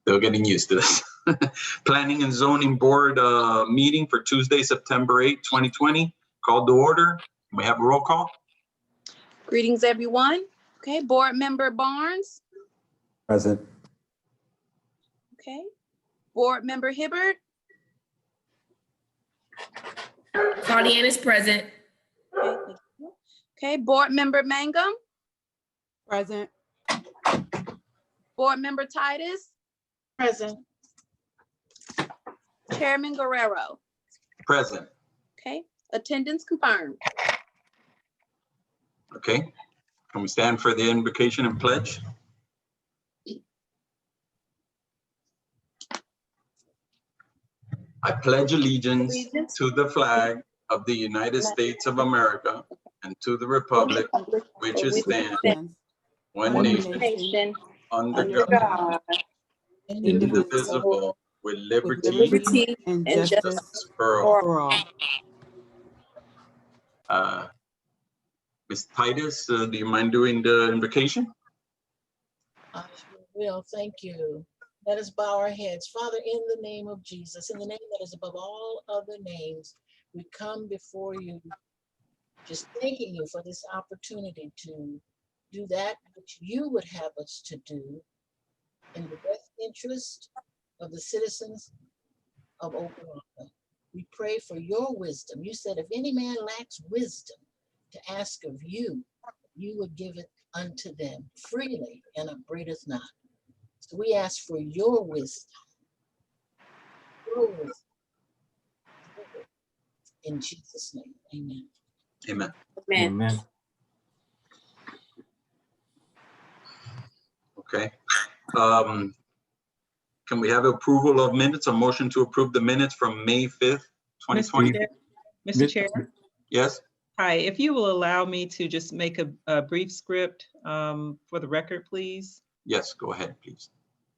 Still getting used to this. Planning and Zoning Board meeting for Tuesday, September 8, 2020. Called to order. Can we have a roll call? Greetings, everyone. Okay, Board Member Barnes. Present. Okay. Board Member Hibbert. Claudienne is present. Okay, thank you. Okay, Board Member Mangum. Present. Board Member Tydus. Present. Chairman Guerrero. Present. Okay, attendance confirmed. Okay. Can we stand for the invocation and pledge? I pledge allegiance to the flag of the United States of America and to the republic which is stands one nation under God, indivisible, with liberty and and justice justice for all. for all. Ms. Tydus, do you mind doing the invocation? I sure will. Thank you. Let us bow our heads. Father, in the name of Jesus, in the name that is above all other names, we come before you, just thanking you for this opportunity to do that which you would have us to do in the best interest of the citizens of Opa-locka. We pray for your wisdom. You said, if any man lacks wisdom to ask of you, you would give it unto them freely and upbraideth not. So we ask for your wisdom. Your wisdom. In Jesus' name, amen. Amen. Amen. Okay. Can we have approval of minutes, a motion to approve the minutes from May 5th, 2020? Mr. Chair, Yes, hi, if you will allow me to just make a brief script for the record, please. yes, go ahead, please.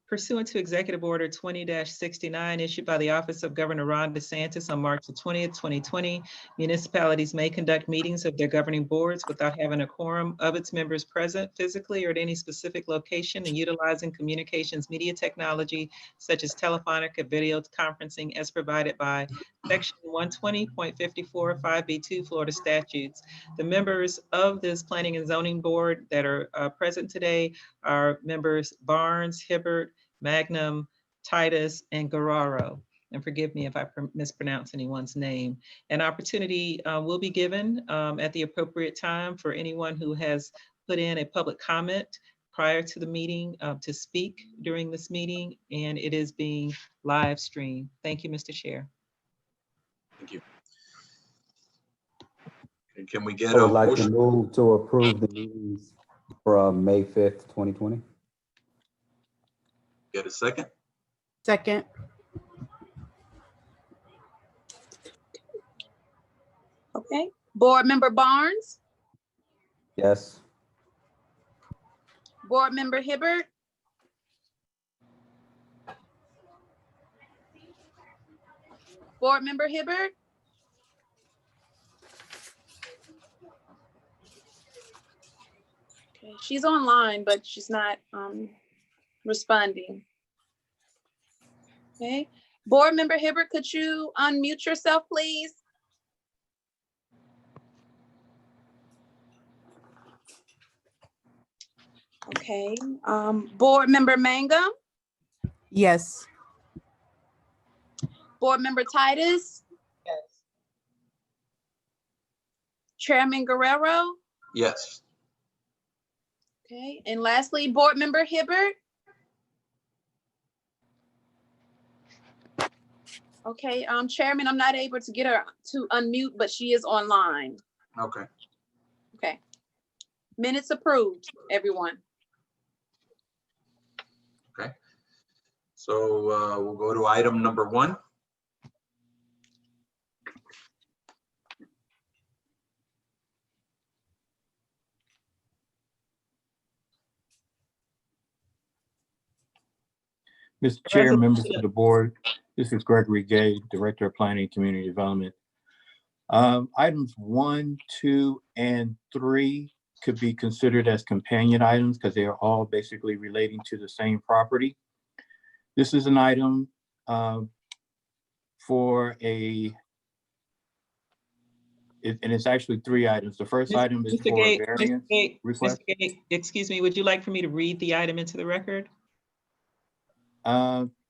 Pursuant to Executive Order 20-69 issued by the Office of Governor Ron DeSantis on March the 20th, 2020, municipalities may conduct meetings of their governing boards without having a quorum of its members present physically or at any specific location and utilizing communications media technology such as telephonic or video conferencing as provided by Section 120.54 5B2 Florida statutes. The members of this Planning and Zoning Board that are present today are members Barnes, Hibbert, Magnum, Tydus, and Guerrero. And forgive me if I mispronounce anyone's name. An opportunity will be given at the appropriate time for anyone who has put in a public comment prior to the meeting to speak during this meeting, and it is being live streamed. Thank you, Mr. Chair. Thank you. And can we get I a would like to motion? move to approve the meetings from May 5th, 2020. Get a second? Second. Okay, Board Member Barnes. Yes. Board Member Hibbert. Board Member Hibbert. Okay, she's online, but she's not responding. Okay, Board Member Hibbert, could you unmute yourself, please? Okay, Board Member Mangum. Yes. Board Member Tydus. Yes. Chairman Guerrero. Yes. Okay, and lastly, Board Member Hibbert. Okay, Chairman, I'm not able to get her to unmute, but she is online. Okay. Okay. Minutes approved, everyone. Okay. So we'll go to item number 1. Mr. Chair, members of the board, this is Gregory Gay, Director of Planning and Community Development. Items 1, 2, and 3 could be considered as companion items because they are all basically relating to the same property. This is an item for and it's actually 3 items. The first item is Mr. for Gate, a variance request. Mr. Gate, excuse me, would you like for me to read the item into the record?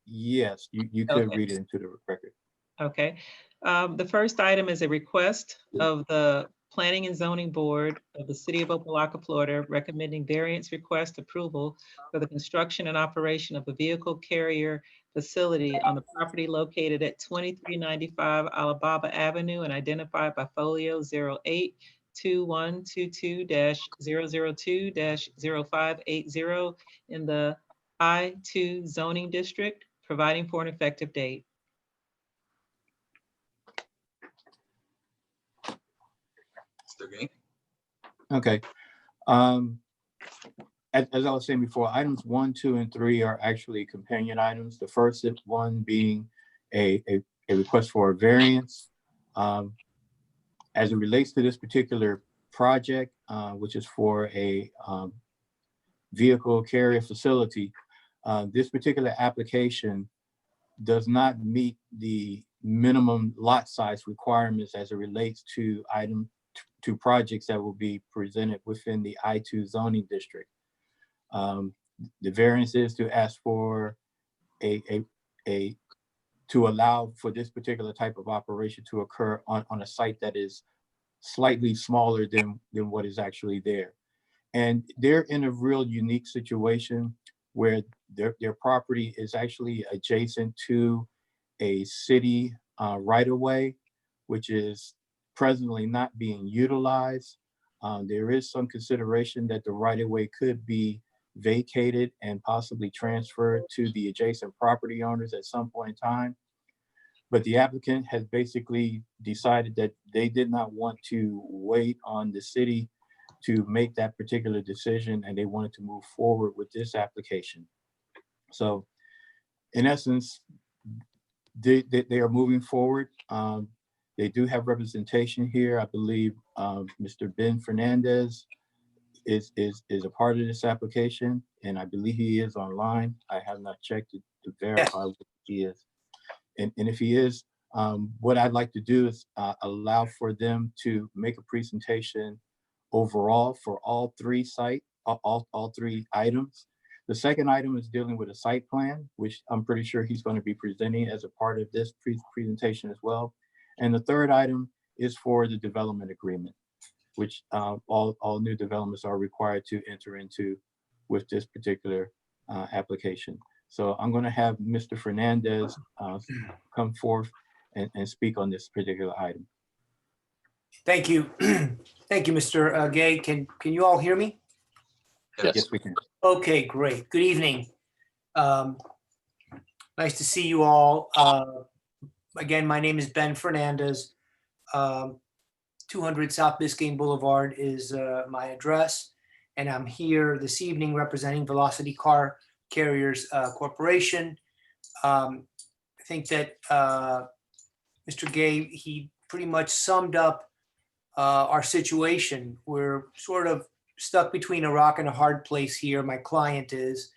Yes, you could Okay. read it into the record. Okay. The first item is a request of the Planning and Zoning Board of the City of Opa-locka, Florida, recommending variance request approval for the construction and operation of a vehicle carrier facility on the property located at 2395 Alabama Avenue and identified by folio 082122-002-0580 in the I-2 zoning district, providing for an effective date. Mr. Gay? Okay. As I was saying before, items 1, 2, and 3 are actually companion items. The first one being a request for a variance. As it relates to this particular project, which is for a vehicle carrier facility, this particular application does not meet the minimum lot size requirements as it relates to projects that will be presented within the I-2 zoning district. The variance is to ask for to allow for this particular type of operation to occur on a site that is slightly smaller than what is actually there. And they're in a real unique situation where their property is actually adjacent to a city right-of-way, which is presently not being utilized. There is some consideration that the right-of-way could be vacated and possibly transferred to the adjacent property owners at some point in time. But the applicant has basically decided that they did not want to wait on the city to make that particular decision, and they wanted to move forward with this application. So in essence, they are moving forward. They do have representation here. I believe Mr. Ben Fernandez is a part of this application, and I believe he is online. I have not checked to verify what he is. And if he is, what I'd like to do is allow for them to make a presentation overall for all 3 all 3 items. The second item is dealing with a site plan, which I'm pretty sure he's going to be presenting as a part of this presentation as well. And the third item is for the development agreement, which all new developments are required to enter into with this particular application. So I'm going to have Mr. Fernandez come forth and speak on this particular item. Thank you. Thank you, Mr. Gay. Can you all hear me? Yes, we can. Okay, great. Good evening. Nice to see you all. Again, my name is Ben Fernandez. 200 South Biscayne Boulevard is my address, and I'm here this evening representing Velocity Car Carriers Corporation. I think that Mr. Gay, he pretty much summed up our situation. We're sort of stuck between a rock and a hard place here. My client is.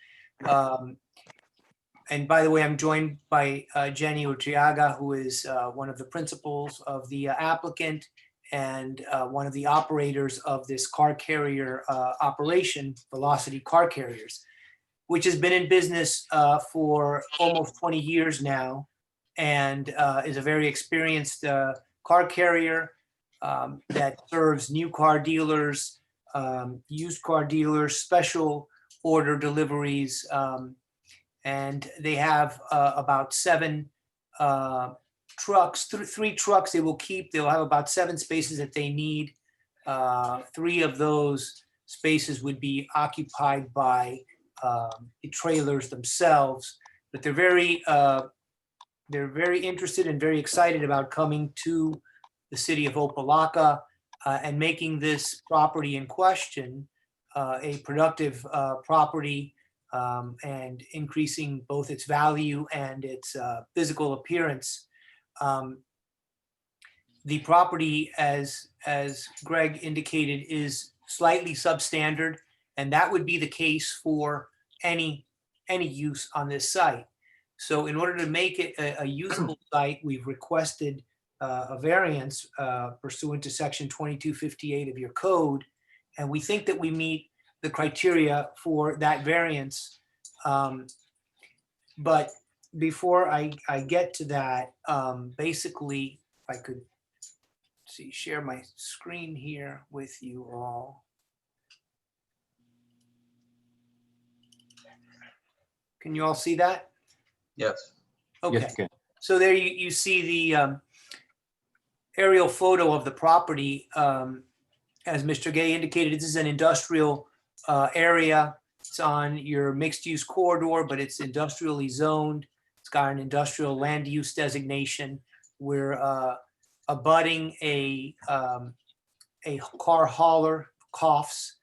And by the way, I'm joined by Jenny Urtiaga, who is one of the principals of the applicant and one of the operators of this car carrier operation, Velocity Car Carriers, which has been in business for almost 20 years now and is a very experienced car carrier that serves new car dealers, used car dealers, special order deliveries, and they have about 7 trucks, 3 trucks they will keep. They'll have about 7 spaces that they need. 3 of those spaces would be occupied by the trailers themselves, but they're very interested and very excited about coming to the city of Opa-locka and making this property in question a productive property and increasing both its value and its physical appearance. The property, as Greg indicated, is slightly substandard, and that would be the case for any use on this site. So in order to make it a usable site, we've requested a variance pursuant to section 2258 of your code. And we think that we meet the criteria for that variance. But before I get to that, basically, if I could share my screen here with you all. Can you all see that? Yes. Okay. Yes, you can. So there you see the aerial photo of the property. As Mr. Gay indicated, this is an industrial area. It's on your mixed use corridor, but it's industrially zoned. It's got an industrial land use designation. We're abutting a car hauler, coughs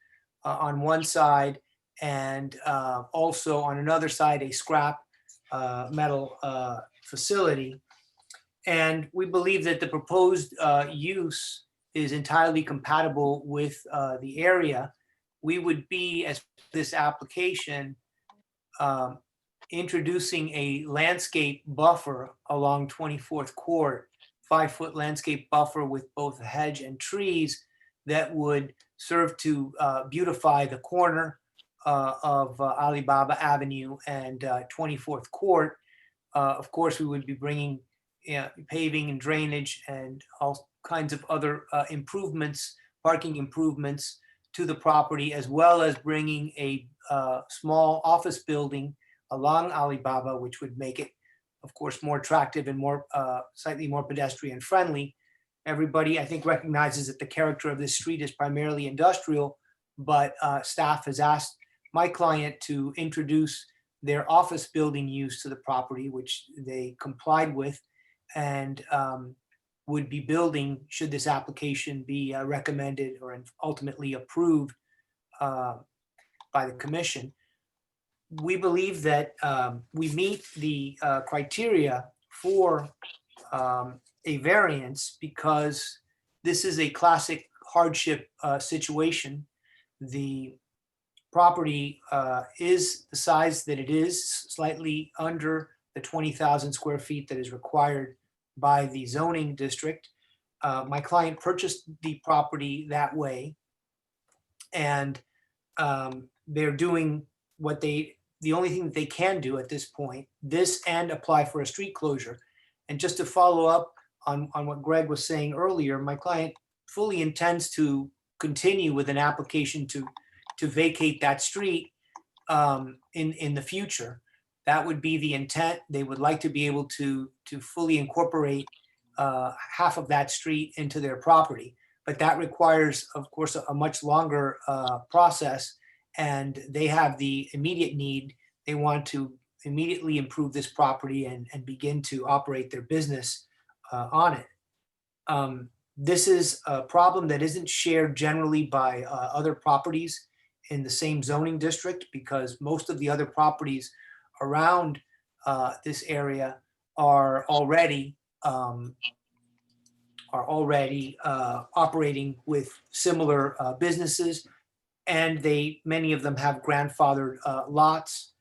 on one side, and also on another side, a scrap metal facility. And we believe that the proposed use is entirely compatible with the area. We would be, as this application, introducing a landscape buffer along 24th Court, 5-foot landscape buffer with both hedge and trees that would serve to beautify the corner of Alibaba Avenue and 24th Court. Of course, we would be bringing paving and drainage and all kinds of other improvements, parking improvements to the property, as well as bringing a small office building along Alibaba, which would make it, of course, more attractive and more slightly more pedestrian friendly. Everybody, I think, recognizes that the character of this street is primarily industrial, but staff has asked my client to introduce their office building use to the property, which they complied with, and would be building should this application be recommended or ultimately approved by the commission. We believe that we meet the criteria for a variance because this is a classic hardship situation. The property is the size that it is, slightly under the 20,000 square feet that is required by the zoning district. My client purchased the property that way, and they're doing what the only thing that they can do at this point, this and apply for a street closure. And just to follow up on what Greg was saying earlier, my client fully intends to continue with an application to vacate that street in the future. That would be the intent. They would like to be able to fully incorporate half of that street into their property. But that requires, of course, a much longer process, and they have the immediate need. They want to immediately improve this property and begin to operate their business on it. This is a problem that isn't shared generally by other properties in the same zoning district, because most of the other properties around this area are already operating with similar businesses, and many of them have grandfathered lots,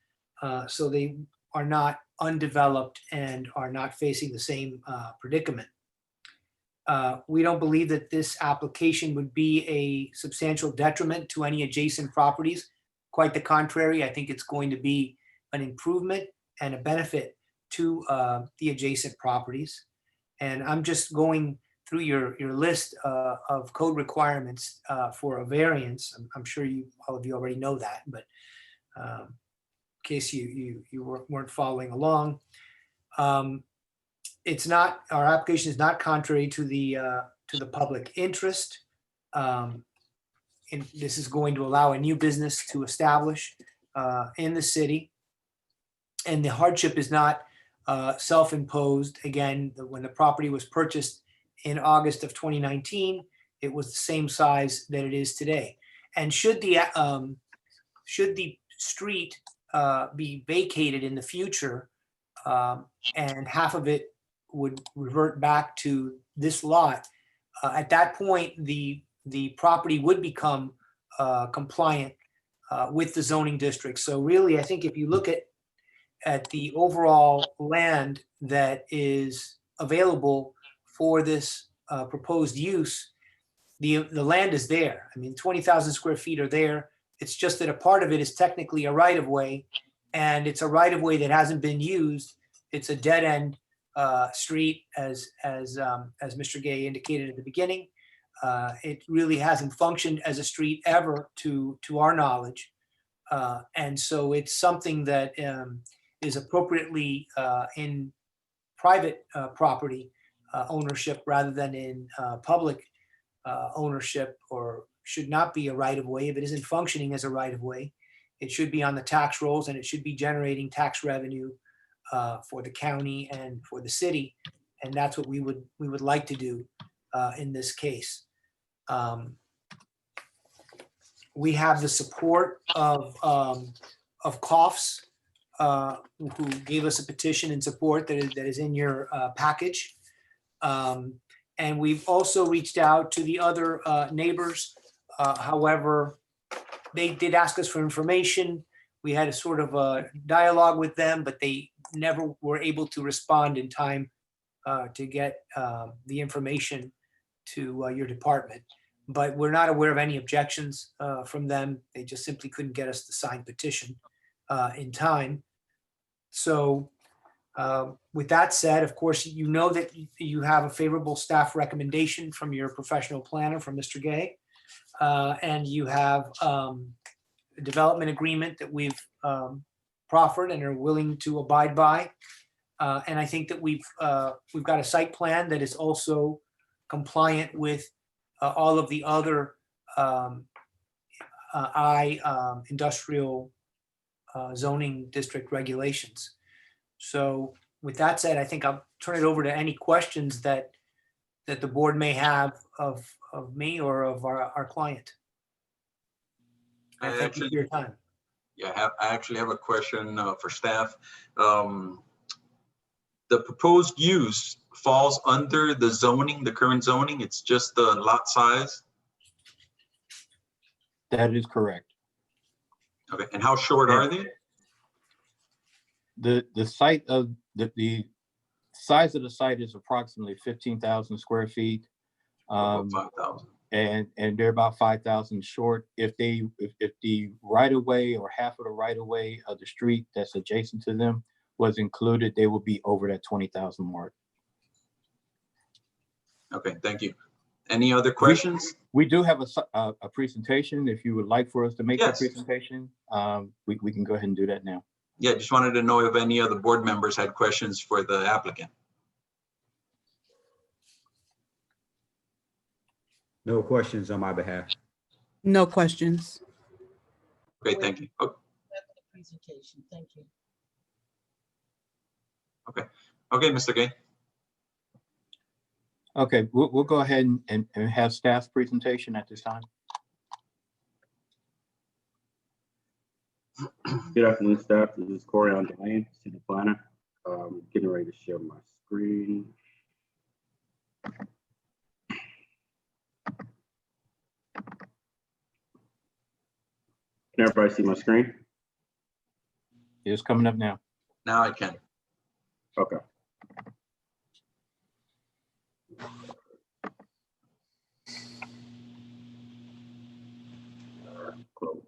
so they are not undeveloped and are not facing the same predicament. We don't believe that this application would be a substantial detriment to any adjacent properties. Quite the contrary, I think it's going to be an improvement and a benefit to the adjacent properties. And I'm just going through your list of code requirements for a variance. I'm sure all of you already know that, but in case you weren't following along, our application is not contrary to the public interest. And this is going to allow a new business to establish in the city. And the hardship is not self-imposed. Again, when the property was purchased in August of 2019, it was the same size that it is today. And should the street be vacated in the future, and half of it would revert back to this lot, at that point, the property would become compliant with the zoning district. So really, I think if you look at at the overall land that is available for this proposed use, the land is there. I mean, 20,000 square feet are there. It's just that a part of it is technically a right of way, and it's a right of way that hasn't been used. It's a dead end street, as Mr. Gay indicated at the beginning. It really hasn't functioned as a street ever to our knowledge. And so it's something that is appropriately in private property ownership rather than in public ownership, or should not be a right of way. If it isn't functioning as a right of way, it should be on the tax rolls, and it should be generating tax revenue for the county and for the city. And that's what we would like to do in this case. We have the support of COFS, who gave us a petition in support that is in your package. And we've also reached out to the other neighbors. However, they did ask us for information. We had a sort of a dialogue with them, but they never were able to respond in time to get the information to your department. But we're not aware of any objections from them. They just simply couldn't get us the signed petition in time. So with that said, of course, you know that you have a favorable staff recommendation from your professional planner, from Mr. Gay. And you have a development agreement that we've proffered and are willing to abide by. And I think that we've got a site plan that is also compliant with all of the other industrial zoning district regulations. So with that said, I think I'll turn it over to any questions that the board may have of me or of our client. And thank you for your time. Yeah, I actually have a question for staff. The proposed use falls under the zoning, the current zoning. It's just the lot size. That is correct. Okay, and how short are they? The site of the size of the site is approximately 15,000 square feet. 5,000. And they're about 5,000 short. If the right of way or half of the right of way of the street that's adjacent to them was included, they will be over that 20,000 mark. Okay, thank you. Any other questions? We do have a presentation. If you would like for us to make Yes. that presentation, we can go ahead and do that now. Yeah, just wanted to know if any other board members had questions for the applicant. No questions on my behalf. No questions. Great, thank you. Oh, Presentation, thank you. okay, Mr. Gay. Okay, we'll go ahead and have staff's presentation at this time. Good afternoon, staff. This is Claudienne Hibbert, city planner. Getting ready to share my screen. Can everybody see my screen? It's coming up now. Now I can. Okay. Close.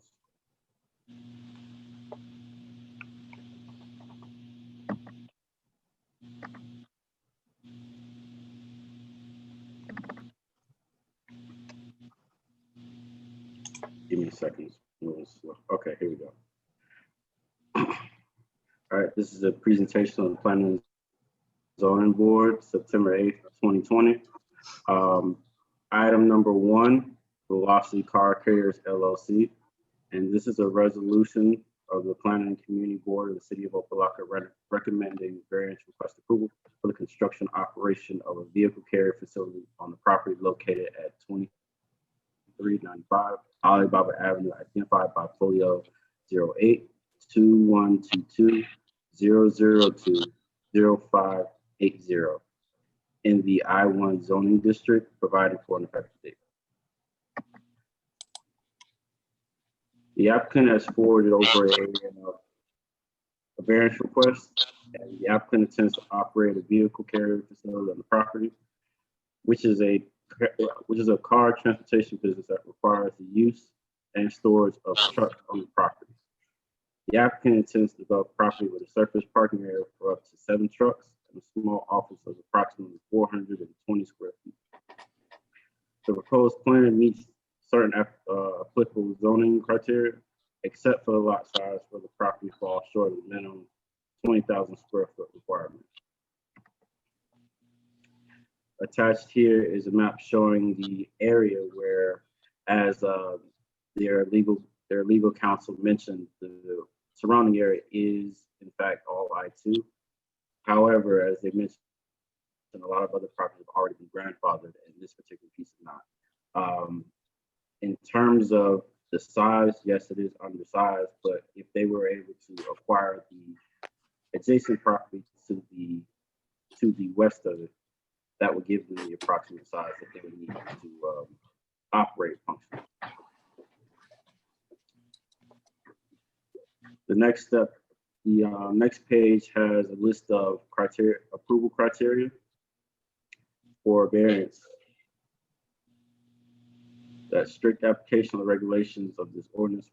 Give me a second. Okay, here we go. All right, this is a presentation on the Planning and Zoning Board, September 8th, 2020. Item number 1, Velocity Car Carriers LLC. And this is a resolution of the Planning and Community Board of the City of Opa-locka recommending variance request approval for the construction operation of a vehicle carrier facility on the property located at 2395 Alibaba Avenue, identified by folio 08-2122-002-0580 in the I-1 zoning district, providing for an effective date. The applicant has forwarded over a variance request, and the applicant intends to operate a vehicle carrier facility on the property, which is a car transportation business that requires the use and storage of trucks on the property. The applicant intends to develop property with a surface parking area for up to 7 trucks and a small office of approximately 420 square feet. The proposed plan meets certain applicable zoning criteria, except for the lot size, where the property falls short of the minimum 20,000 square foot requirement. Attached here is a map showing the area where, as their legal counsel mentioned, the surrounding area is in fact all I-2. However, as they mentioned, a lot of other properties have already been grandfathered, and this particular piece is not. In terms of the size, yes, it is undersized, but if they were able to acquire the adjacent property to the west of it, that would give them the approximate size that they would need to operate functionally. The next step, the next page has a list of approval criteria for variance. That strict application of the regulations of this ordinance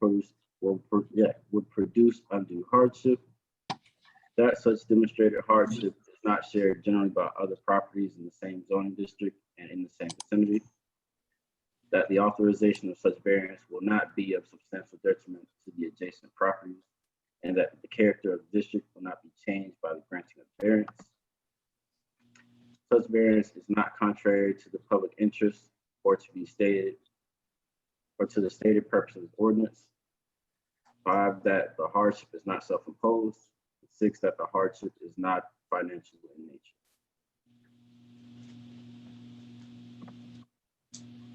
would produce undue hardship. That such demonstrated hardship is not shared generally by other properties in the same zoning district and in the same vicinity. That the authorization of such variance will not be of substantial detriment to the adjacent properties, and that the character of the district will not be changed by the granting of variance. Such variance is not contrary to the public interest or to the stated purpose of the ordinance. 5, that the hardship is not self-imposed. 6, that the hardship is not financial in nature.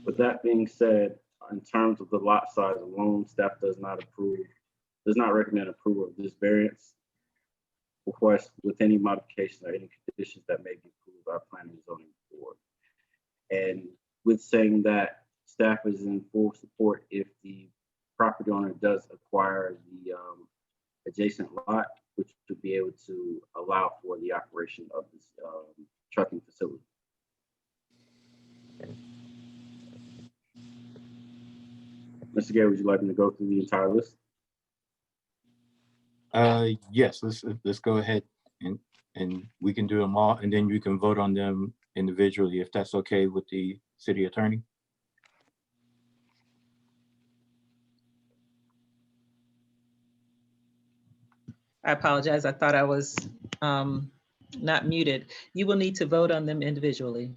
With that being said, in terms of the lot size alone, staff does not recommend approval of this variance request with any modifications or any conditions that may be approved by Planning and Zoning Board. And with saying that, staff is in full support if the property owner does acquire the adjacent lot, which would be able to allow for the operation of this trucking facility. Mr. Gary, would you like me to go through the entire list? Yes, let's go ahead and we can do them all, and then you can vote on them individually if that's okay with the city attorney. I apologize. I thought I was not muted. You will need to vote on them individually.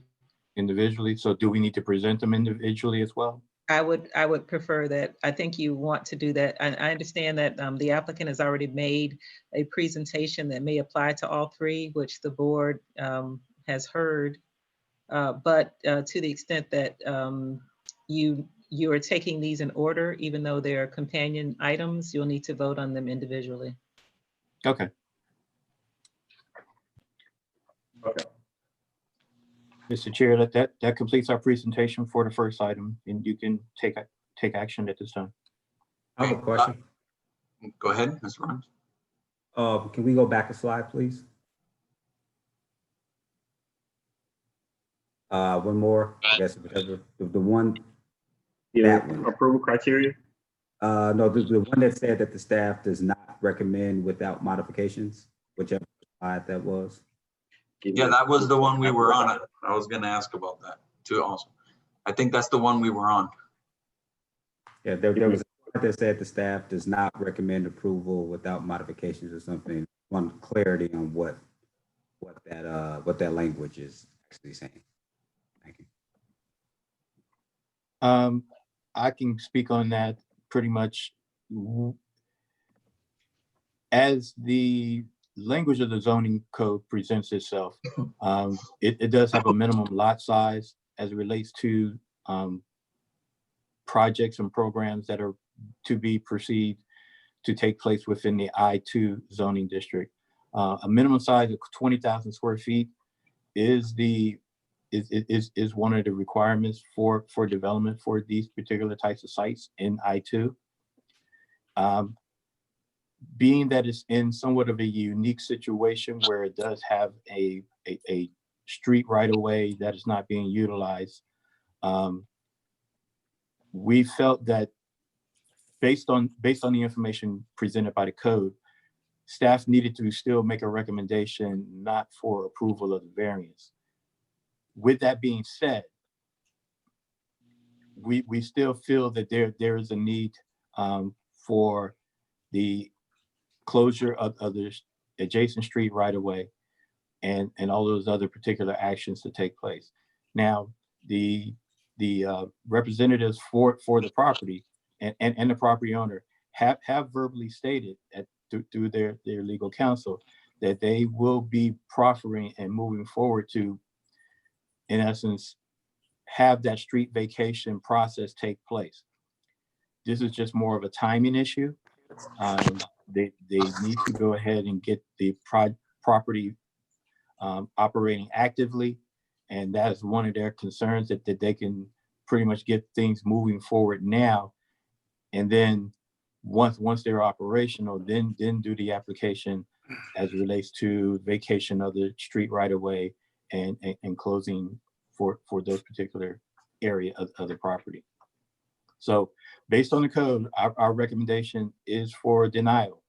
Individually. So do we need to present them individually as well? I would prefer that. I think you want to do that. I understand that the applicant has already made a presentation that may apply to all 3, which the board has heard. But to the extent that you are taking these in order, even though they're companion items, you'll need to vote on them individually. Okay. Okay. Mr. Chair, that completes our presentation for the first item, and you can take action at this time. I have a question. Go ahead, Mr. Rhymes. Can we go back a slide, please? One more, I guess, because the one. Yeah, that one. approval criteria. No, the one that said that the staff does not recommend without modifications, whichever slide that was. Yeah, that was the one we were on. I was going to ask about that too also. I think that's the one we were on. Yeah, there was a slide that said the staff does not recommend approval without modifications or something. Want clarity on what that language is actually saying. Thank you. I can speak on that pretty much. As the language of the zoning code presents itself, it does have a minimum lot size as it relates to projects and programs that are to be perceived to take place within the I-2 zoning district. A minimum size of 20,000 square feet is one of the requirements for development for these particular types of sites in I-2. being that it's in somewhat of a unique situation where it does have a street right of way that is not being utilized, we felt that based on the information presented by the code, staff needed to still make a recommendation not for approval of the variance. With that being said, we still feel that there is a need for the closure of the adjacent street right of way and all those other particular actions to take place. Now, the representatives for the property and the property owner have verbally stated through their legal counsel that they will be proffering and moving forward to, in essence, have that street vacation process take place. This is just more of a timing issue. They need to go ahead and get the property operating actively, and that is one of their concerns, that they can pretty much get things moving forward now, and then once they're operational, then do the application as it relates to vacation of the street right of way and closing for those particular area of the property. So based on the code, our recommendation is for denial.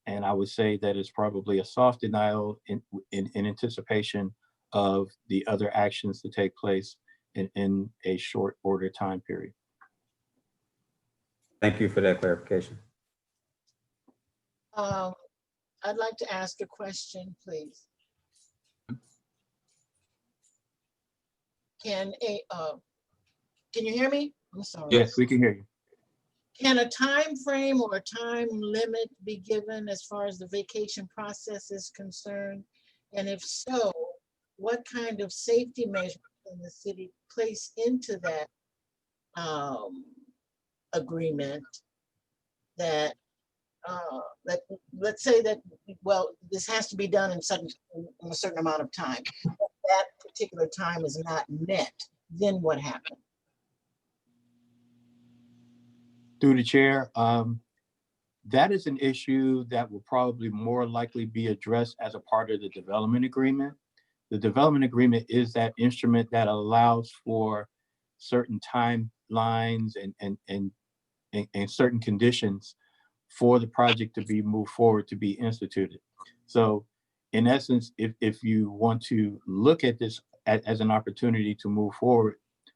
And I would say that it's probably a soft denial in anticipation of the other actions to take place in a short order time period. Thank you for that clarification. I'd like to ask a question, please. Can you hear me? I'm sorry. Yes, we can hear you. Can a time frame or a time limit be given as far as the vacation process is concerned? And if so, what kind of safety measures can the city place into that agreement that let's say that, well, this has to be done in a certain amount of time. If that particular time is not met, then what happens? Through the chair, that is an issue that will probably more likely be addressed as a part of the development agreement. The development agreement is that instrument that allows for certain timelines and certain conditions for the project to be moved forward, to be instituted. So in essence, if you want to look at this as an opportunity to move forward,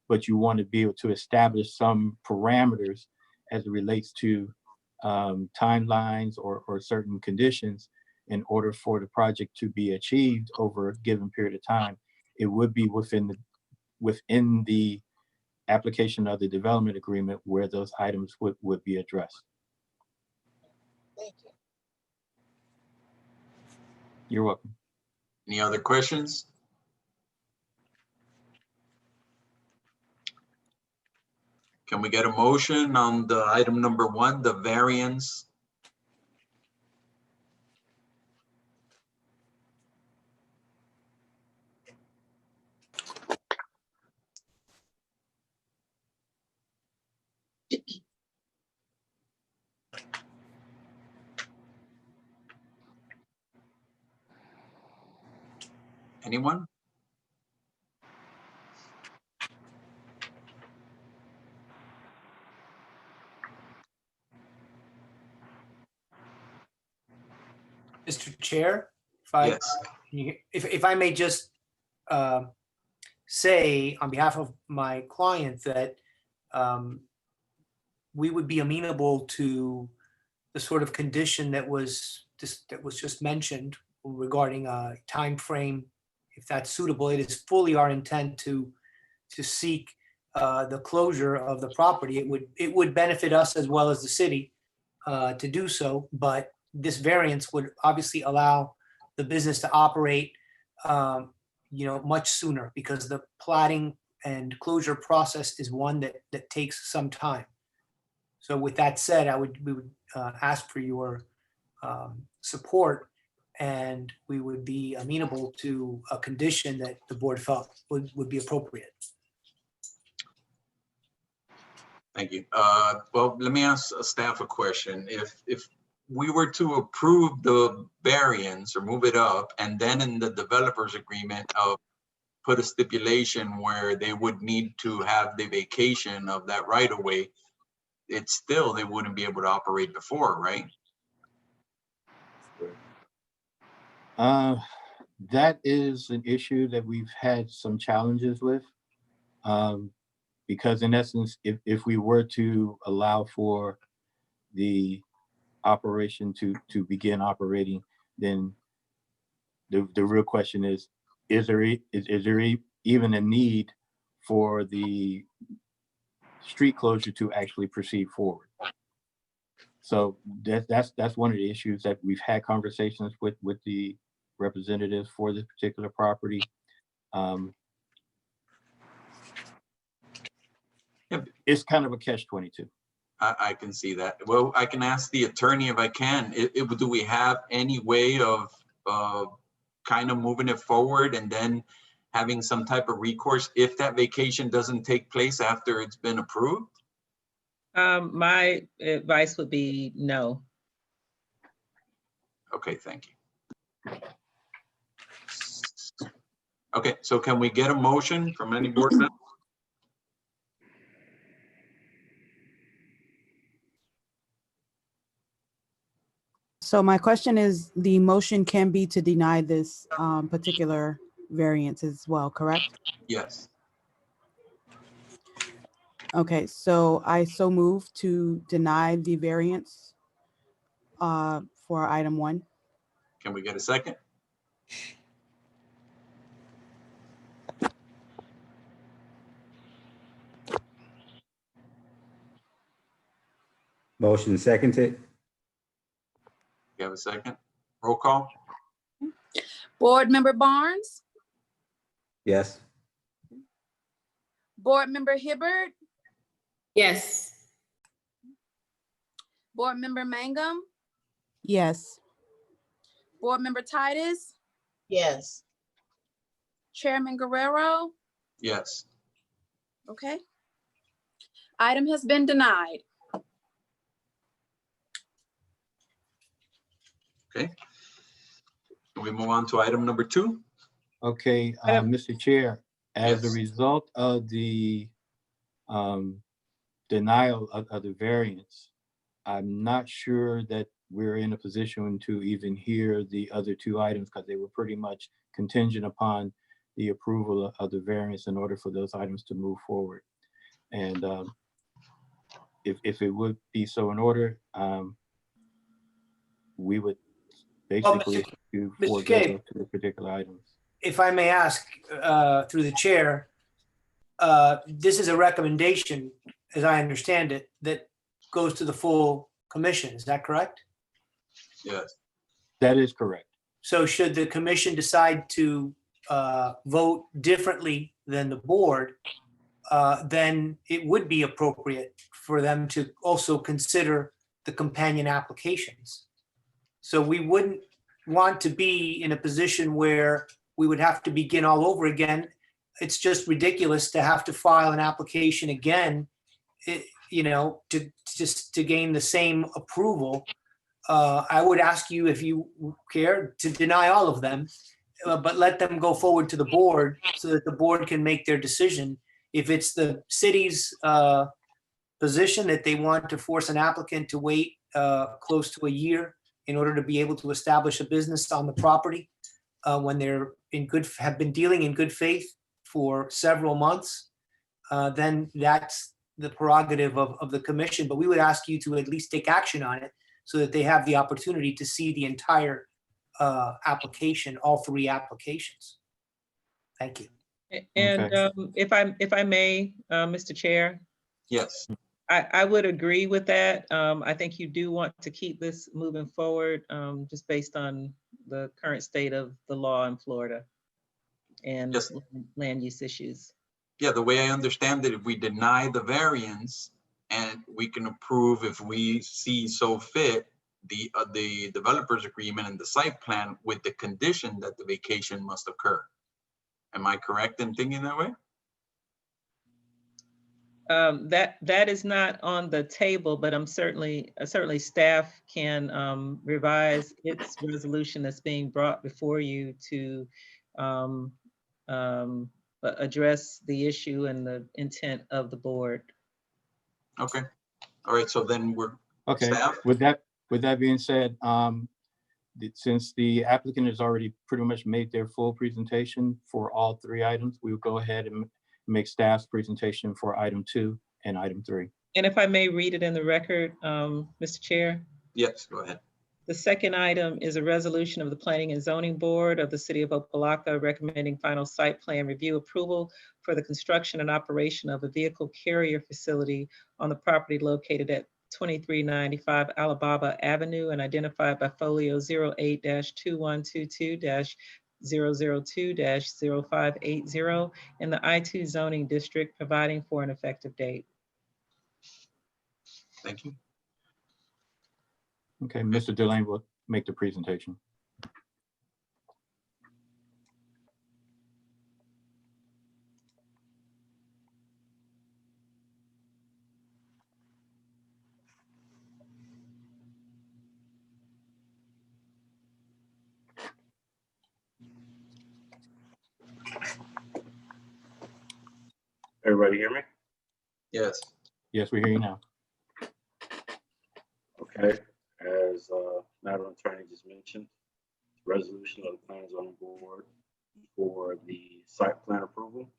but you want to be able to establish some parameters as it relates to timelines or certain conditions in order for the project to be achieved over a given period of time, it would be within the application of the development agreement where those items would be addressed. Thank you. You're welcome. Any other questions? Can we get a motion on the item number 1, the variance? Anyone? Mr. Chair, Yes. if I may just say on behalf of my client that we would be amenable to the sort of condition that was just mentioned regarding a time frame, if that's suitable. It is fully our intent to seek the closure of the property. It would benefit us as well as the city to do so, but this variance would obviously allow the business to operate much sooner, because the platting and closure process is one that takes some time. So with that said, we would ask for your support, and we would be amenable to a condition that the board felt would be appropriate. Thank you. Well, let me ask staff a question. If we were to approve the variance or move it up, and then in the developer's agreement put a stipulation where they would need to have the vacation of that right of way, it's still, they wouldn't be able to operate before, right? That is an issue that we've had some challenges with. Because in essence, if we were to allow for the operation to begin operating, then the real question is there even a need for the street closure to actually proceed forward? So that's one of the issues that we've had conversations with the representatives for this particular property. It's kind of a catch-22. I can see that. Well, I can ask the attorney if I can. Do we have any way of kind of moving it forward and then having some type of recourse if that vacation doesn't take place after it's been approved? My advice would be no. Okay, thank you. Okay, so can we get a motion from any board member? So my question is, the motion can be to deny this particular variance as well, correct? Yes. Okay, so I so move to deny the variance for item 1. Can we get a second? Motion seconded. You have a second? Roll call? Board Member Barnes, Yes. Board Member Hibbert, Yes. Board Member Mangum, Yes. Board Member Tydus, Yes. Chairman Guerrero. Yes. Okay. Item has been denied. Okay. Can we move on to item number 2? Okay, Mr. Chair, as a Yes. result of the denial of the variance, I'm not sure that we're in a position to even hear the other 2 items because they were pretty much contingent upon the approval of the variance in order for those items to move forward. And if it would be so in order, we would basically to Mr. forego K. those 2 particular items. If I may ask, through the chair, this is a recommendation, as I understand it, that goes to the full commission. Is that correct? Yes. That is correct. So should the commission decide to vote differently than the board, then it would be appropriate for them to also consider the companion applications. So we wouldn't want to be in a position where we would have to begin all over again. It's just ridiculous to have to file an application again, to gain the same approval. I would ask you, if you care, to deny all of them, but let them go forward to the board so that the board can make their decision. If it's the city's position that they want to force an applicant to wait close to a year in order to be able to establish a business on the property, when they're have been dealing in good faith for several months, then that's the prerogative of the commission. But we would ask you to at least take action on it so that they have the opportunity to see the entire application, all 3 applications. Thank you. And if I may, Mr. Chair, Yes. I would agree with that. I think you do want to keep this moving forward, just based on the current state of the law in Florida and Yes. land use issues. Yeah, the way I understand it, if we deny the variance and we can approve, if we see so fit, the developer's agreement and the site plan with the condition that the vacation must occur. Am I correct in thinking that way? That is not on the table, but I'm certainly staff can revise its resolution that's being brought before you to address the issue and the intent of the board. Okay. All right. So then we're Okay. staff. With that being said, since the applicant has already pretty much made their full presentation for all 3 items, we will go ahead and make staff's presentation for item 2 and item 3. And if I may read it in the record, Mr. Chair. Yes, go ahead. The second item is a resolution of the Planning and Zoning Board of the City of Opa-locka recommending final site plan review approval for the construction and operation of a vehicle carrier facility on the property located at 2395 Alabama Avenue and identified by folio 08-2122-002-0580 in the I2 zoning district, providing for an effective date. Thank you. Okay, Mr. Delane will make the presentation. Everybody hear me? Yes. Yes, we hear you now. Okay, as Madam Attorney just mentioned, resolution of the Planning and Zoning Board for the site plan approval.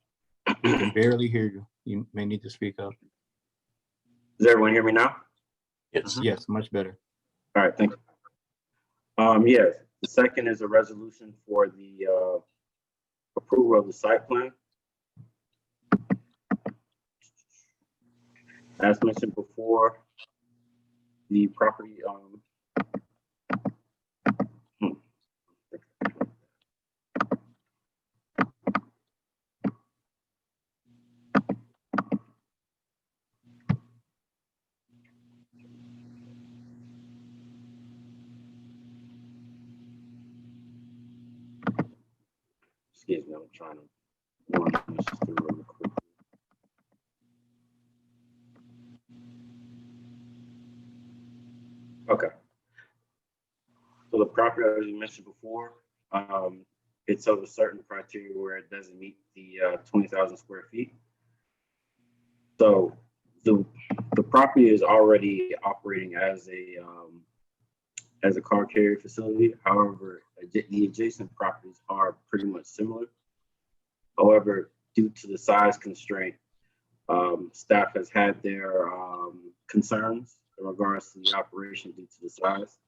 We can barely hear you. You may need to speak up. Does everyone hear me now? Yes. Yes, much better. All right, thank you. Yes, the second is a resolution for the approval of the site plan. As mentioned before, the property excuse me, I'm trying to run this through real quick. Okay. So the property, as you mentioned before, it's of a certain criteria where it doesn't meet the 20,000 square feet. So the property is already operating as a car carrier facility. However, the adjacent properties are pretty much similar. However, due to the size constraint, staff has had their concerns in regards to the operation due to the size.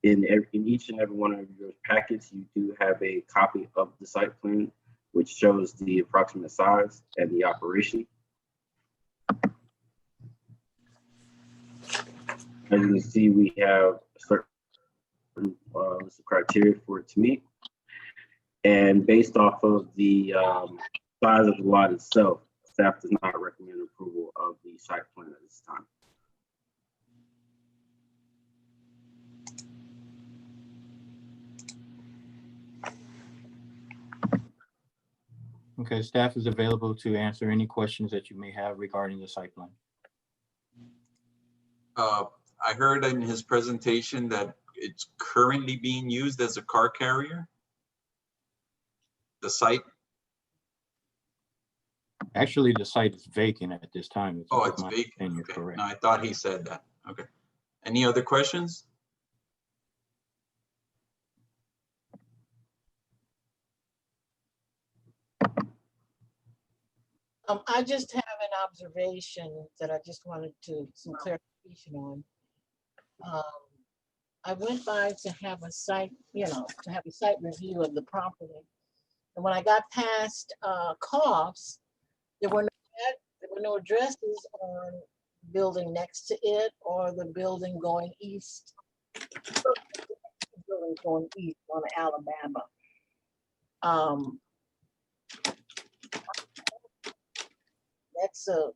In each and every one of your packets, you do have a copy of the site plan, which shows the approximate size and the operation. As you can see, we have a certain list of criteria for it to meet. And based off of the size of the lot itself, staff does not recommend approval of the site plan at this time. Okay, staff is available to answer any questions that you may have regarding the site plan. I heard in his presentation that it's currently being used as a car carrier. The site. Actually, the site is vacant at this time. Oh, it's vacant. Okay. Correct. No, I thought he said that. Okay. Any other questions? I just have an observation that I just wanted some clarification on. I went by to have a site, to have a site review of the property. And when I got past costs, there were no addresses on the building next to it or the building going east. The building going east on Alabama. That's a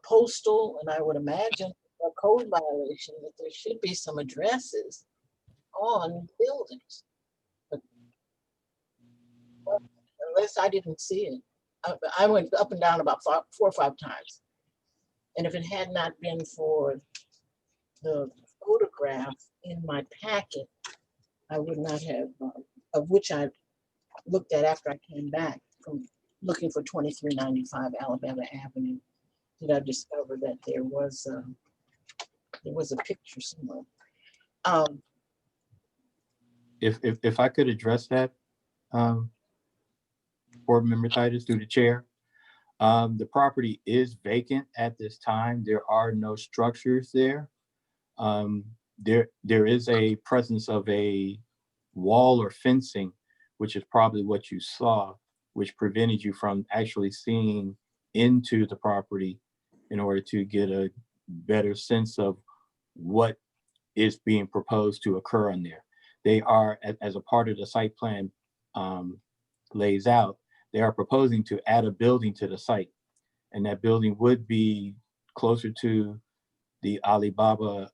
postal, and I would imagine a code violation that there should be some addresses on buildings. But unless I didn't see it. I went up and down about 4 or 5 times. And if it had not been for the photograph in my packet, I would not have, of which I looked at after I came back from looking for 2395 Alabama Avenue, did I discover that there was a picture somewhere. If I could address that, Board Member Tydus, through the chair. The property is vacant at this time. There are no structures there. There is a presence of a wall or fencing, which is probably what you saw, which prevented you from actually seeing into the property in order to get a better sense of what is being proposed to occur on there. They are, as a part of the site plan lays out, they are proposing to add a building to the site. And that building would be closer to the Alibaba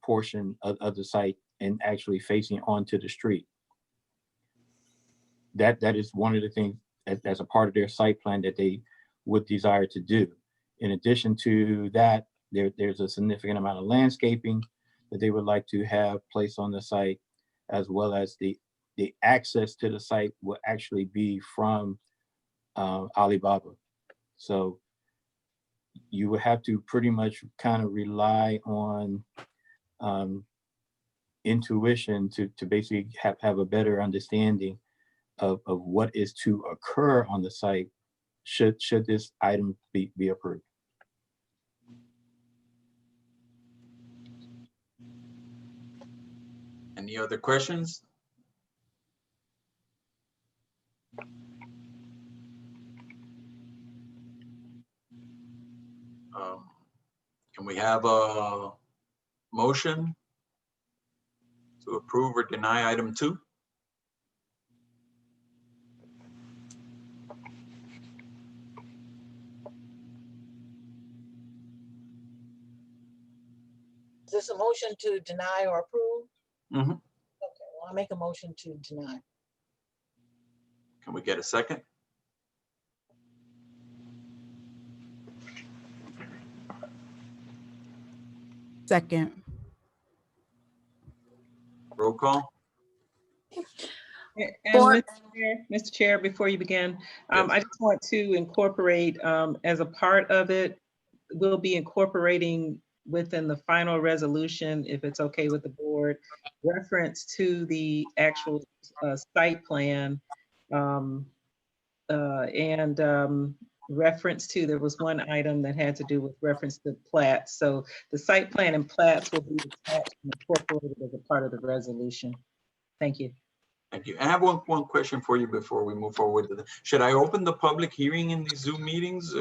portion of the site and actually facing onto the street. That is one of the things as a part of their site plan that they would desire to do. In addition to that, there's a significant amount of landscaping that they would like to have placed on the site, as well as the access to the site will actually be from Alibaba. So you would have to pretty much kind of rely on intuition to basically have a better understanding of what is to occur on the site should this item be approved. Any other questions? Can we have a motion to approve or deny item 2? Is this a motion to deny or approve? Mm-hmm. Okay, well, I'll make a motion to deny. Can we get a second? Second. Roll call? And Board- Mr. Chair, before you begin, Yes. I just want to incorporate, as a part of it, we'll be incorporating within the final resolution, if it's okay with the board, reference to the actual site plan and reference to, there was one item that had to do with reference to plats. So the site plan and plats will be attached and incorporated as a part of the resolution. Thank you. Thank you. I have one question for you before we move forward. Should I open the public hearing in these Zoom meetings?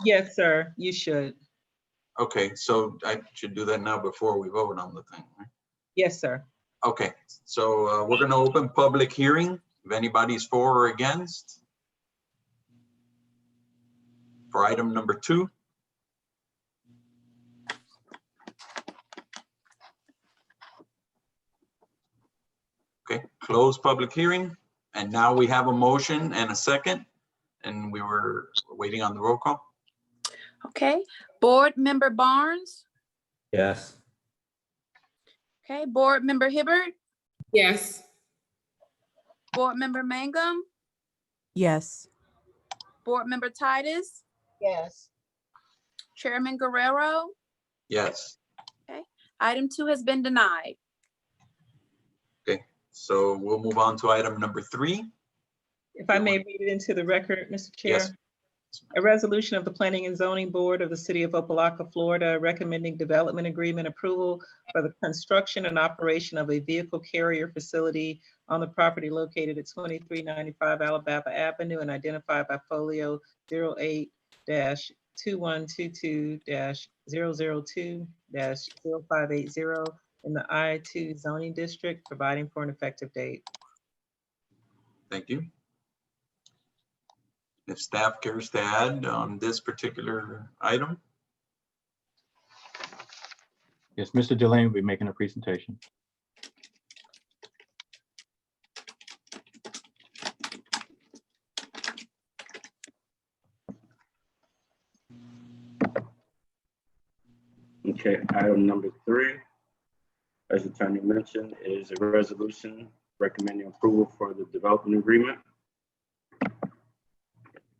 Yes, sir, you should. Okay, so I should do that now before we vote on the thing, right? Yes, sir. Okay, so we're going to open public hearing. If anybody's for or against for item number 2. Okay, close public hearing. And now we have a motion and a second, and we're waiting on the roll call. Okay, Board Member Barnes. Yes. Okay, Board Member Hibbert, Yes. Board Member Mangum, Yes. Board Member Tydus, Yes. Chairman Guerrero. Yes. Item 2 has been denied. Okay, so we'll move on to item number 3. If I may read it into the record, Mr. Chair. Yes. A resolution of the Planning and Zoning Board of the City of Opa-locka, Florida, recommending development agreement approval for the construction and operation of a vehicle carrier facility on the property located at 2395 Alabama Avenue and identified by folio 08-2122-002-0580 in the I-2 zoning district, providing for an effective date. Thank you. If staff cares to add on this particular item. Yes, Mr. Delaney will be making a presentation. Okay, item number 3, as the attorney mentioned, is a resolution recommending approval for the development agreement.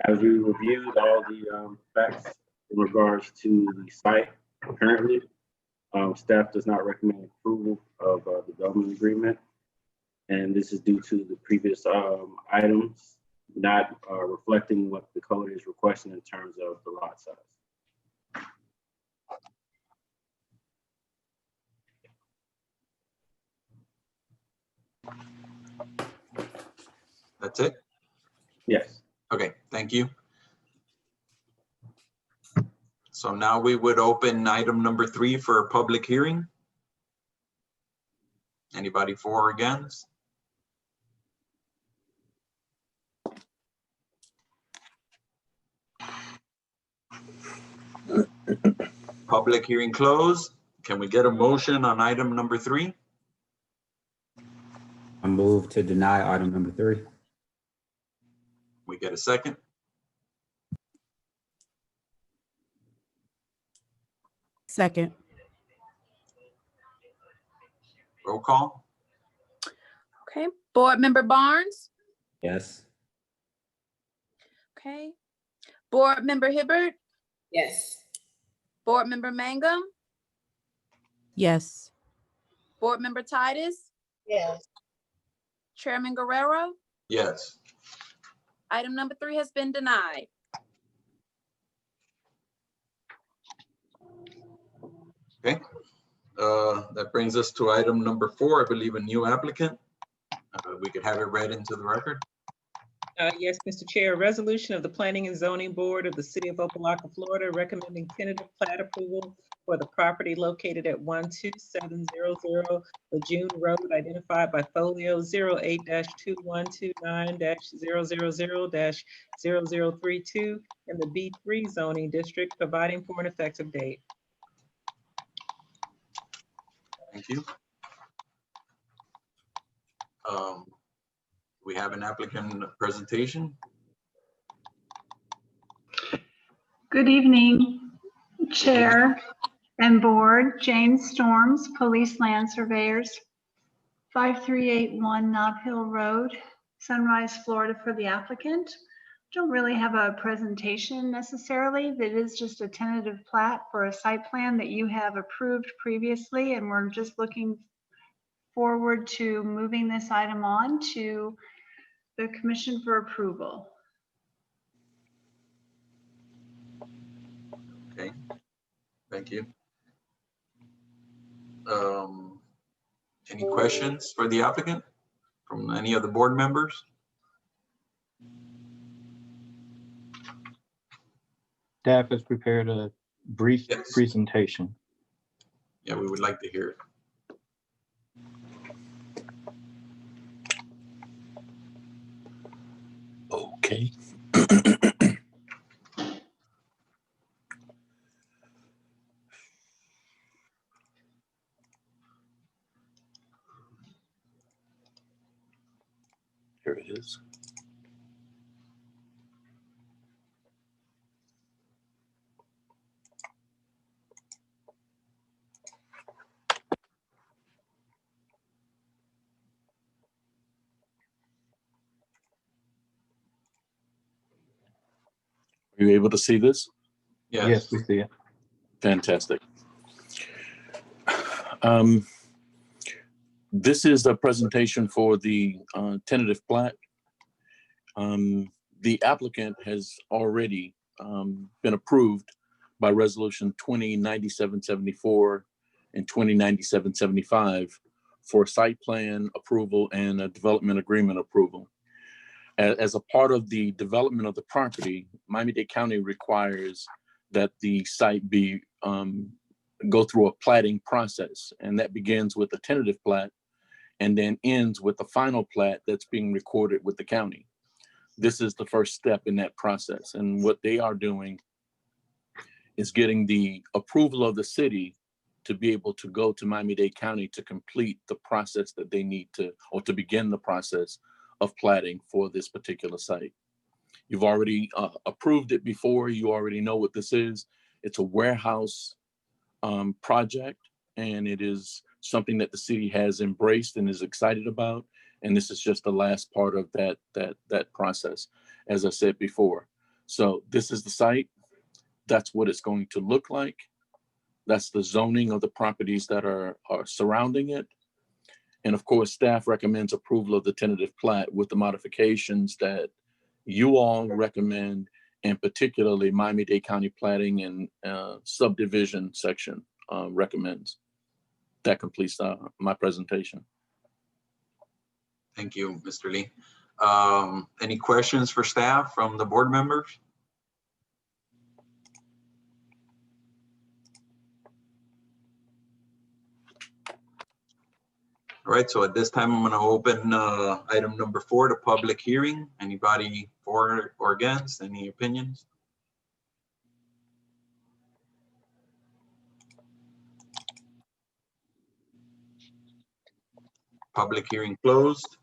As we reviewed all the facts in regards to the site currently, staff does not recommend approval of the development agreement. And this is due to the previous items not reflecting what the code is requesting in terms of the lot size. That's it? Yes. Okay, thank you. So now we would open item number 3 for a public hearing. Anybody for or against? Public hearing closed. Can we get a motion on item number 3? I move to deny item number 3. We get a second? Second. Roll call? Okay, Board Member Barnes. Yes. Okay. Board Member Hibbert, Yes. Board Member Mangum, Yes. Board Member Tydus, Yes. Chairman Guerrero. Yes. Item number 3 has been denied. Okay. That brings us to item number 4, I believe a new applicant. We could have it read into the record. Yes, Mr. Chair, a resolution of the Planning and Zoning Board of the City of Opa-locka, Florida, recommending tentative plat approval for the property located at 12700 Lejeune Road, identified by folio 08-2129-000-0032 in the B3 zoning district, providing for an effective date. Thank you. We have an applicant presentation. Good evening, Chair and Board. Jane Storms, Police Land Surveyors, 5381 Nob Hill Road, Sunrise, Florida, for the applicant. Don't really have a presentation necessarily. That is just a tentative plat for a site plan that you have approved previously, and we're just looking forward to moving this item on to the Commission for approval. Okay, thank you. Any questions for the applicant from any of the board members? Staff has prepared a brief presentation. Yeah, we would like to hear it. Okay. Here it is. Are you able to see this? Yes, we see it. Fantastic. This is a presentation for the tentative plat. The applicant has already been approved by resolution 2097-74 and 2097-75 for site plan approval and a development agreement approval. As a part of the development of the property, Miami-Dade County requires that the site be go through a platting process, and that begins with a tentative plat and then ends with the final plat that's being recorded with the county. This is the first step in that process, and what they are doing is getting the approval of the city to be able to go to Miami-Dade County to complete the process that they need to, or to begin the process of platting for this particular site. You've already approved it before. You already know what this is. It's a warehouse project, and it is something that the city has embraced and is excited about. And this is just the last part of that process, as I said before. So this is the site. That's what it's going to look like. That's the zoning of the properties that are surrounding it. And of course, staff recommends approval of the tentative plat with the modifications that you all recommend, and particularly Miami-Dade County Planning and Subdivision Section recommends. That completes my presentation. Thank you, Mr. Lee. Any questions for staff from the board members? All right, so at this time, I'm going to open item number 4, the public hearing. Anybody for or against? Any opinions? Public hearing closed.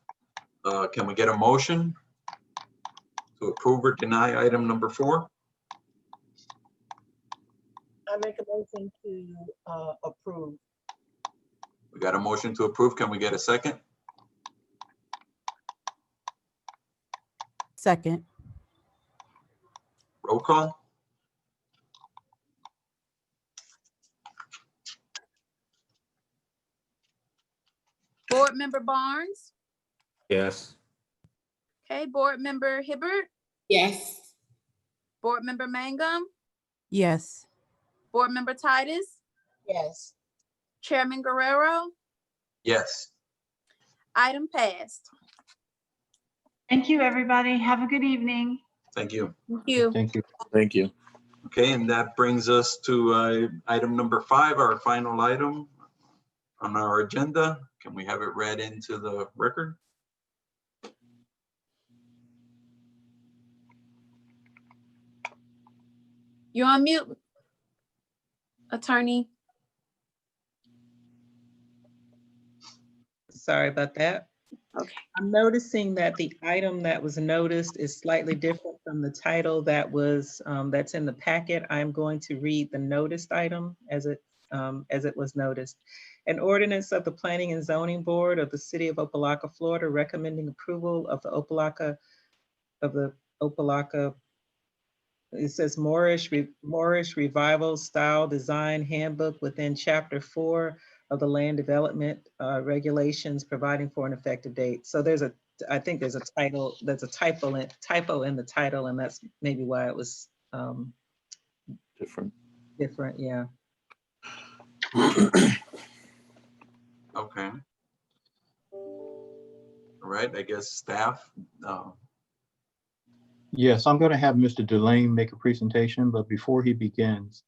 Can we get a motion to approve or deny item number 4? I make a motion to approve. We got a motion to approve. Can we get a second? Second. Roll call. Board Member Barnes. Yes. Okay, Board Member Hibbert, Yes. Board Member Mangum, Yes. Board Member Tydus, Yes. Chairman Guerrero. Yes. Item passed. Thank you, everybody. Have a good evening. Thank you. Thank you. Thank you. Thank you. Okay, and that brings us to item number 5, our final item on our agenda. Can we have it read into the record? You're on mute, Attorney. Sorry about that. Okay. I'm noticing that the item that was noticed is slightly different from the title that was, that's in the packet. I'm going to read the noticed item as it was noticed. An ordinance of the Planning and Zoning Board of the City of Opa-locka, Florida, recommending approval of the Opa-locka, it says Moorish Revival Style Design Handbook within Chapter 4 of the Land Development Regulations, providing for an effective date. So I think there's a typo in the title, and that's maybe why it was Different. different, yeah. Okay. All right, I guess staff. Yes, I'm going to have Mr. Delane make a presentation, but before he begins,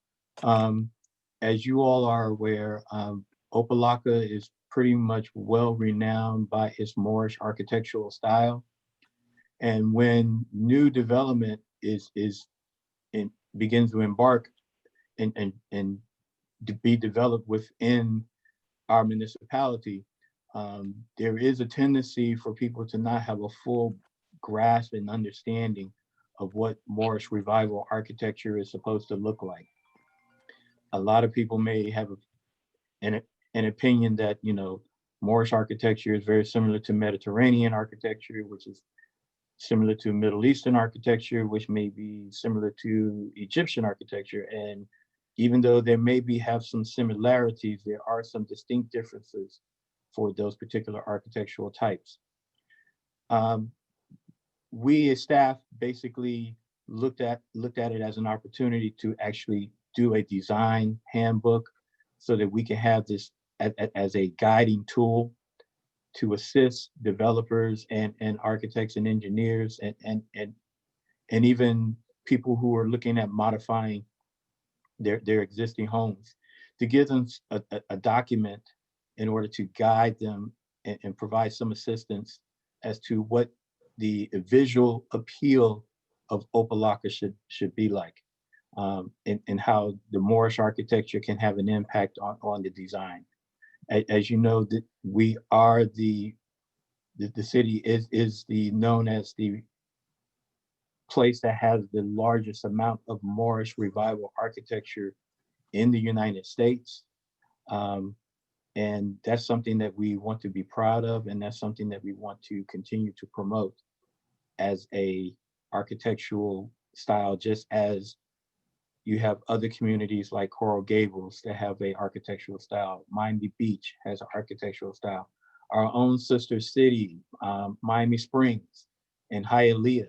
as you all are aware, Opa-locka is pretty much well renowned by its Moorish architectural style. And when new development begins to embark and to be developed within our municipality, there is a tendency for people to not have a full grasp and understanding of what Moorish Revival architecture is supposed to look like. A lot of people may have an opinion that, Moorish architecture is very similar to Mediterranean architecture, which is similar to Middle Eastern architecture, which may be similar to Egyptian architecture. And even though there have some similarities, there are some distinct differences for those particular architectural types. We as staff basically looked at it as an opportunity to actually do a design handbook so that we can have this as a guiding tool to assist developers and architects and engineers and even people who are looking at modifying their existing homes, to give them a document in order to guide them and provide some assistance as to what the visual appeal of Opa-locka should be like, and how the Moorish architecture can have an impact on the design. As you know, that we are the city is known as the place that has the largest amount of Moorish Revival architecture in the United States. And that's something that we want to be proud of, and that's something that we want to continue to promote as a architectural style, just as you have other communities like Coral Gables that have a architectural style. Miami Beach has an architectural style. Our own sister city, Miami Springs and Hialeah,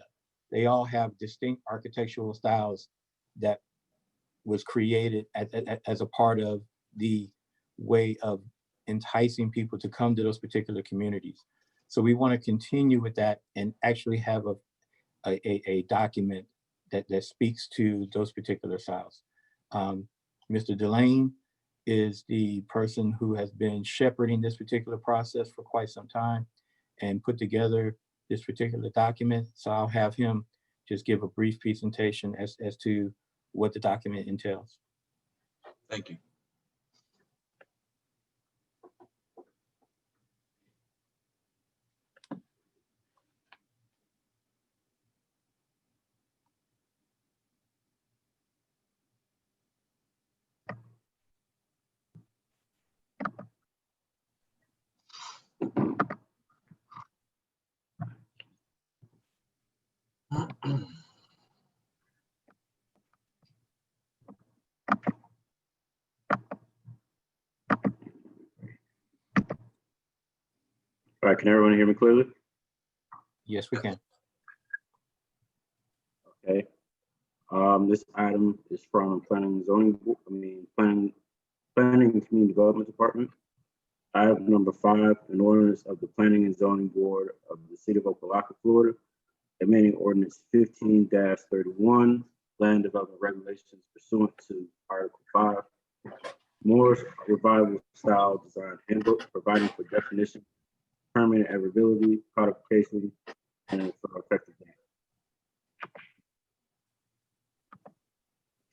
they all have distinct architectural styles that was created as a part of the way of enticing people to come to those particular communities. So we want to continue with that and actually have a document that speaks to those particular styles. Mr. Delane is the person who has been shepherding this particular process for quite some time and put together this particular document. So I'll have him just give a brief presentation as to what the document entails. Thank you. All right, can everyone hear me clearly? Yes, we can. Okay. This item is from Planning and Zoning, Planning and Community Development Department. Item number 5, an ordinance of the Planning and Zoning Board of the City of Opa-locka, Florida, amending ordinance 15-31, land development regulations pursuant to Article 5, Moore's Revival Style Design Handbook, providing for definition, permanent availability, codification, and for effective date.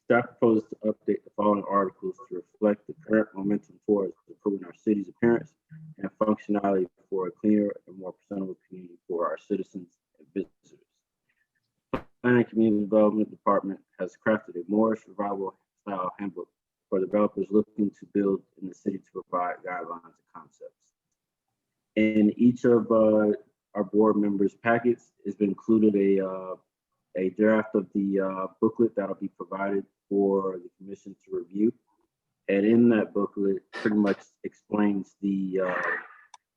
Staff proposes to update the following articles to reflect the current momentum towards improving our city's appearance and functionality for a cleaner and more presentable community for our citizens and visitors. Planning and Community Development Department has crafted a Moorish Revival Style Handbook for developers looking to build in the city to provide guidelines and concepts. In each of our board members' packets has been included a draft of the booklet that'll be provided for the commission to review. And in that booklet pretty much explains the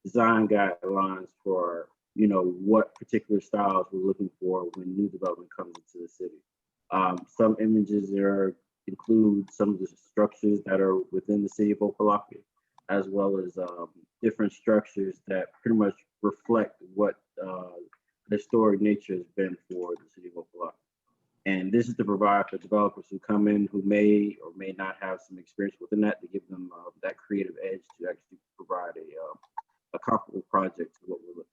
design guidelines for, what particular styles we're looking for when new development comes into the city. Some images there include some of the structures that are within the city of Opa-locka, as well as different structures that pretty much reflect what the historic nature has been for the city of Opa-locka. And this is to provide for developers who come in who may or may not have some experience within that, to give them that creative edge to actually provide a comparable project to what we're looking for.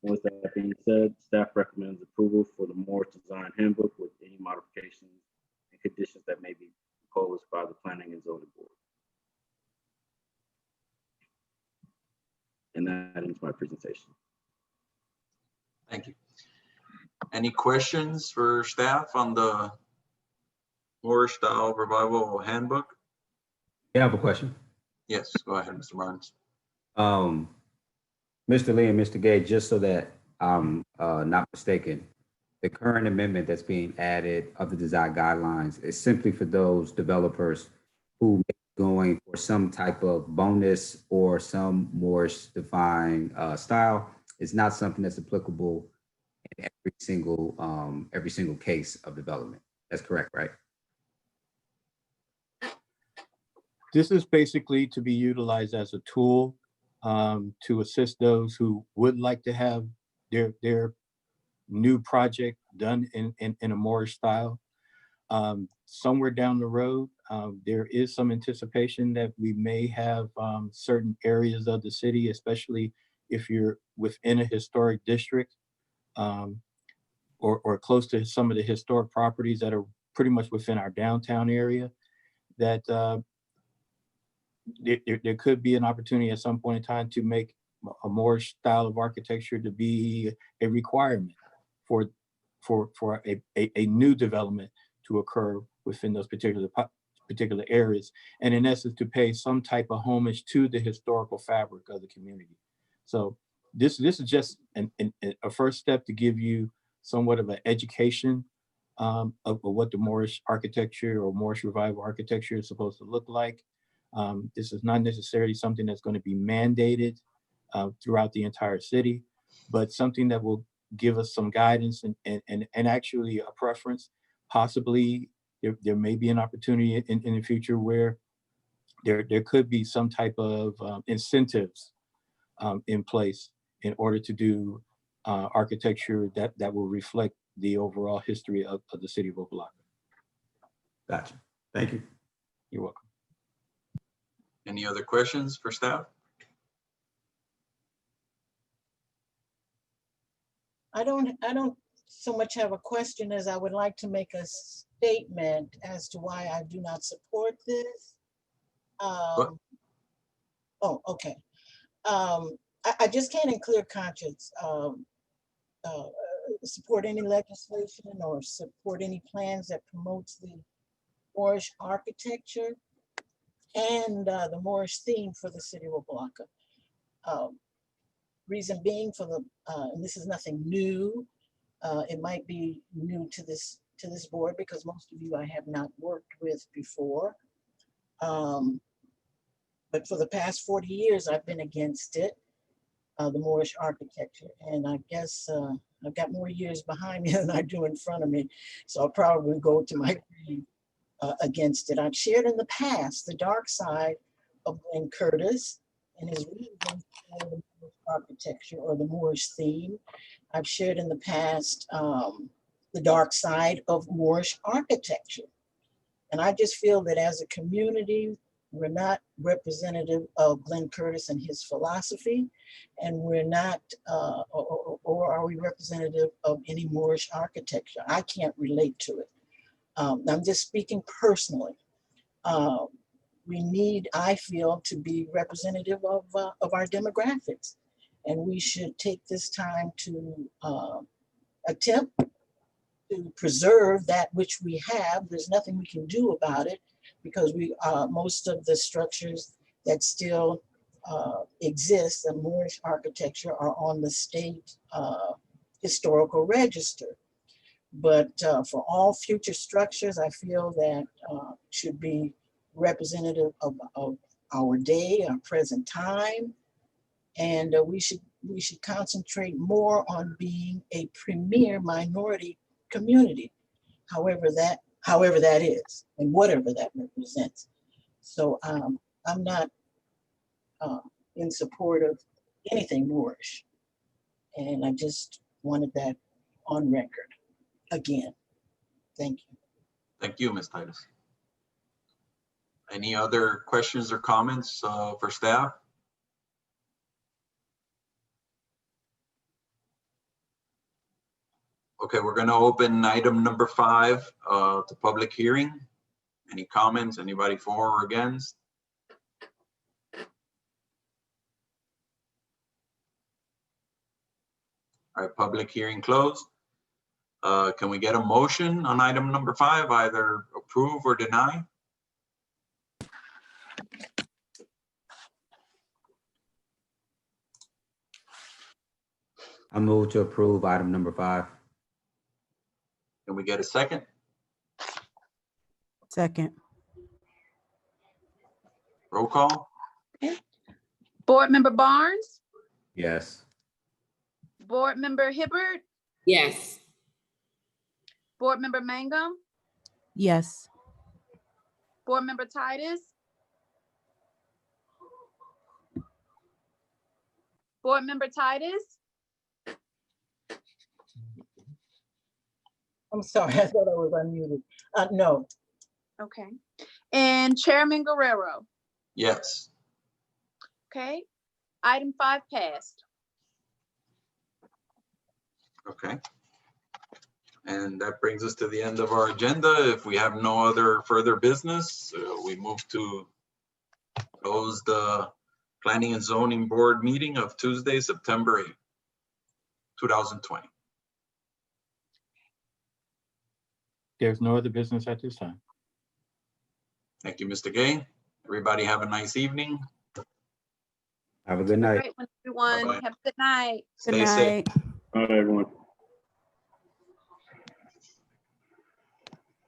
With that being said, staff recommends approval for the Moore Design Handbook with any modifications and conditions that may be proposed by the Planning and Zoning Board. And that ends my presentation. Thank you. Any questions for staff on the Moorish Style Revival Handbook? Yeah, I have a question. Yes, go ahead, Mr. Barnes. Mr. Lee and Mr. Gay, just so that I'm not mistaken, the current amendment that's being added of the design guidelines is simply for those developers who may be going for some type of bonus or some Moorish defined style. It's not something that's applicable in every single case of development. That's correct, right? This is basically to be utilized as a tool to assist those who would like to have their new project done in a Moorish style. Somewhere down the road, there is some anticipation that we may have certain areas of the city, especially if you're within a historic district or close to some of the historic properties that are pretty much within our downtown area, that there could be an opportunity at some point in time to make a Moorish style of architecture to be a requirement for a new development to occur within those particular areas, and in essence to pay some type of homage to the historical fabric of the community. So this is just a first step to give you somewhat of an education of what the Moorish architecture or Moorish revival architecture is supposed to look like. This is not necessarily something that's going to be mandated throughout the entire city, but something that will give us some guidance and actually a preference. Possibly there may be an opportunity in the future where there could be some type of incentives in place in order to do architecture that will reflect the overall history of the city of Opa-locka. Gotcha. Thank you. You're welcome. Any other questions for staff? I don't so much have a question as I would like to make a statement as to why I do not support this. Oh, okay. I just can't in clear conscience support any legislation or support any plans that promotes the Moorish architecture and the Moorish theme for the city of Opa-locka. Reason being for the, and this is nothing new, it might be new to this board because most of you I have not worked with before. But for the past 40 years, I've been against it, the Moorish architecture. And I guess I've got more years behind me than I do in front of me. So I'll probably go to my grave against it. I've shared in the past the dark side of Glenn Curtis and his reasons for the Moorish architecture or the Moorish theme. I've shared in the past the dark side of Moorish architecture. And I just feel that as a community, we're not representative of Glenn Curtis and his philosophy, and we're not, or are we representative of any Moorish architecture? I can't relate to it. I'm just speaking personally. We need, I feel, to be representative of our demographics, and we should take this time to attempt to preserve that which we have. There's nothing we can do about it because most of the structures that still exist in Moorish architecture are on the state historical register. But for all future structures, I feel that should be representative of our day, our present time, and we should concentrate more on being a premier minority community, however that is, and whatever that represents. So I'm not in support of anything Moorish, and I just wanted that on record again. Thank you. Thank you, Ms. Tydus. Any other questions or comments for staff? Okay, we're going to open item number 5 to public hearing. Any comments? Anybody for or against? All right, public hearing closed. Can we get a motion on item number 5, either approve or deny? I move to approve item number 5. Can we get a second? Second. Roll call? Board Member Barnes, Yes. Board Member Hibbert, Yes. Board Member Mangum, Yes. Board Member Tydus, Board Member Tydus, I'm sorry, I thought I was unmuted. No. okay, and Chairman Guerrero. Yes. Okay, item 5 passed. Okay. And that brings us to the end of our agenda. If we have no other further business, we move to close the Planning and Zoning Board meeting of Tuesday, September 8th, 2020. There's no other business at this time. Thank you, Mr. Gay. Everybody have a nice evening. Have a good night. Great one, everyone. Bye-bye. Have a good night. Good Stay safe. night. All right, everyone.